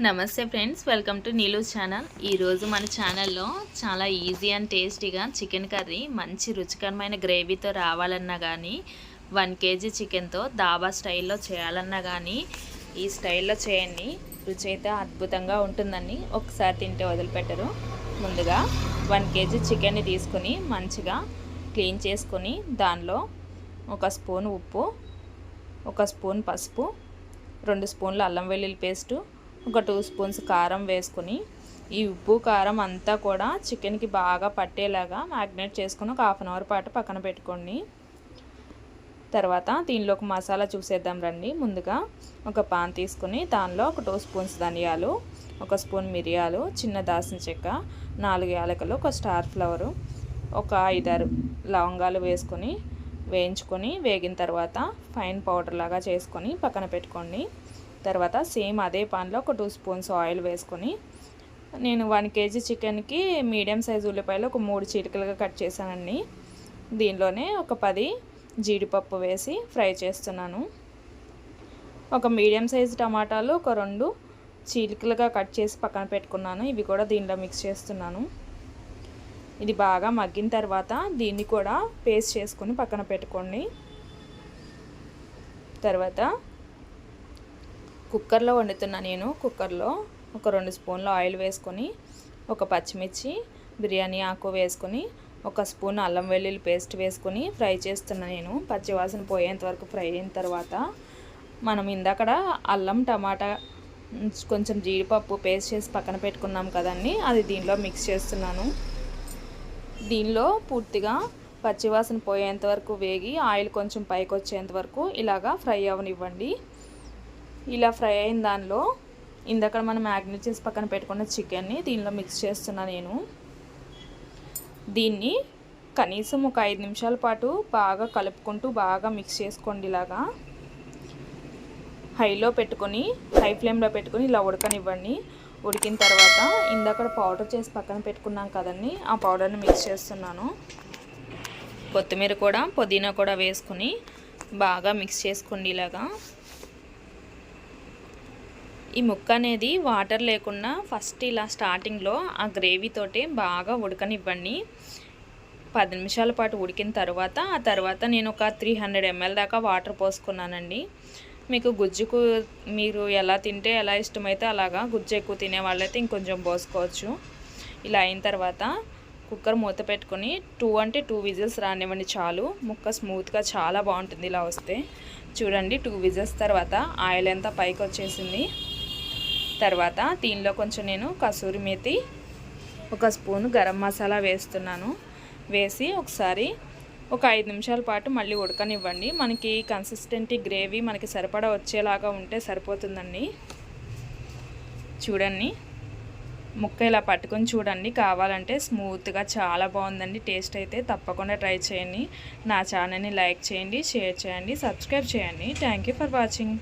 నమస్తే friends, welcome to Neelu's channel. ఈరోజు మన ఛానల్లో చాలా ఈజీ అండ్ టేస్టీగా చికెన్ కర్రీ మంచి రుచికరమైన గ్రేవీతో రావాలన్నా కానీ 1 kg చికెన్తో దాబా స్టైల్లో చేయాలన్నా కానీ ఈ స్టైల్లో చేయండి. రుచి అయితే అద్భుతంగా ఉంటుందండి. ఒకసారి తింటే వదిలిపెట్టరు. ముందుగా 1 kg చికెన్ని తీసుకొని మంచిగా క్లీన్ చేసుకొని దానిలో 1 స్పూన్ ఉప్పు, 1 స్పూన్ పసుపు, 2 స్పూన్ల అల్లం వెల్లుల్లి పేస్టు, 2 స్పూన్స్ కారం వేసుకొని ఈ ఉప్పు కారం అంతా కూడా చికెన్కి బాగా పట్టేలాగా మ్యాగ్నేట్ చేసుకొని ఒక 1/2 అవర్ పాటు పక్కన పెట్టుకోండి. తర్వాత దీనిలోకి మసాలా చూసేద్దాం రండి. ముందుగా ఒక పాన్ తీసుకొని దానిలో 2 స్పూన్స్ ధనియాలు, 1 స్పూన్ మిరియాలు, చిన్న దాల్చిన చెక్క, 4 యాలకులు, 1 స్టార్ ఫ్లవరు, 5-6 లవంగాలు వేసుకొని వేయించుకొని వేగిన తర్వాత ఫైన్ పౌడర్ లాగా చేసుకొని పక్కన పెట్టుకోండి. తర్వాత సేమ్ అదే పాన్లో 2 స్పూన్స్ ఆయిల్ వేసుకొని నేను 1 kg చికెన్కి మీడియం సైజు ఉల్లిపాయలు 3 చీలికలుగా కట్ చేశానండి. దీనిలోనే 10 జీడిపప్పు వేసి ఫ్రై చేస్తున్నాను. మీడియం సైజు టమాటాలు 2 చీలికలుగా కట్ చేసి పక్కన పెట్టుకున్నాను. ఇవి కూడా దీనిలో మిక్స్ చేస్తున్నాను. ఇది బాగా మగ్గిన తర్వాత దీన్ని కూడా పేస్ట్ చేసుకొని పక్కన పెట్టుకోండి. తర్వాత కుక్కర్లో వండుతున్నా నేను. కుక్కర్లో 2 స్పూన్ల ఆయిల్ వేసుకొని 1 పచ్చిమిర్చి, బిర్యానీ ఆకు వేసుకొని 1 స్పూన్ అల్లం వెల్లుల్లి పేస్ట్ వేసుకొని ఫ్రై చేస్తున్నా నేను. పచ్చివాసన పోయేంత వరకు ఫ్రై అయిన తర్వాత మనం ఇందాకడ అల్లం టమాటా కొంచెం జీడిపప్పు పేస్ట్ చేసి పక్కన పెట్టుకున్నాం కదండి, అది దీనిలో మిక్స్ చేస్తున్నాను. దీనిలో పూర్తిగా పచ్చివాసన పోయేంత వరకు వేగి ఆయిల్ కొంచెం పైకి వచ్చేంత వరకు ఇలాగా ఫ్రై అవనివ్వండి. ఇలా ఫ్రై అయిన దానిలో ఇందాక మనం మ్యాగ్నేట్ చేసి పక్కన పెట్టుకున్న చికెన్ని దీనిలో మిక్స్ చేస్తున్నా నేను. దీన్ని కనీసం 5 నిమిషాల పాటు బాగా కలుపుకుంటూ బాగా మిక్స్ చేసుకోండి. ఇలాగా హై ఫ్లేమ్లో పెట్టుకొని ఇలా ఉడకనివ్వండి. ఉడికిన తర్వాత ఇందాక పౌడర్ చేసి పక్కన పెట్టుకున్నాం కదండి, ఆ పౌడర్ని మిక్స్ చేస్తున్నాను. కొత్తిమీర కూడా పుదీనా కూడా వేసుకొని బాగా మిక్స్ చేసుకోండి. ఇలాగా ఈ ముక్క అనేది వాటర్ లేకుండా ఫస్ట్ ఇలా స్టార్టింగ్లో ఆ గ్రేవీతోటి బాగా ఉడకనివ్వండి. 10 నిమిషాల పాటు ఉడికిన తర్వాత ఆ తర్వాత నేను ఒక 300 ml దాకా వాటర్ పోసుకున్నానండి. మీకు గుజ్జుకు మీరు ఎలా తింటే ఎలా ఇష్టమైతే అలాగా, గుజ్జు ఎక్కువ తినే వాళ్ళైతే ఇంకొంచెం పోసుకోవచ్చు. ఇలా అయిన తర్వాత కుక్కర్ మూత పెట్టుకొని 2 విజిల్స్ రానివ్వండి చాలు. ముక్క స్మూత్గా చాలా బాగుంటుంది ఇలా వస్తే. చూడండి 2 విజిల్స్ తర్వాత ఆయిల్ అంతా పైకి వచ్చేసింది. తర్వాత దీనిలో కొంచెం నేను కసూరి మేతి, 1 స్పూన్ గరం మసాలా వేస్తున్నాను. వేసి ఒకసారి 5 నిమిషాల పాటు మళ్ళీ ఉడకనివ్వండి. మనకి కన్సిస్టెంట్ గ్రేవీ మనకి సరిపడా వచ్చేలాగా ఉంటే సరిపోతుందండి. చూడండి ముక్క ఇలా పట్టుకొని చూడండి. కావాలంటే స్మూత్గా చాలా బాగుందండి. టేస్ట్ అయితే తప్పకుండా ట్రై చేయండి. నా ఛానల్ని లైక్ చేయండి, షేర్ చేయండి, సబ్స్క్రైబ్ చేయండి. Thank you for watching.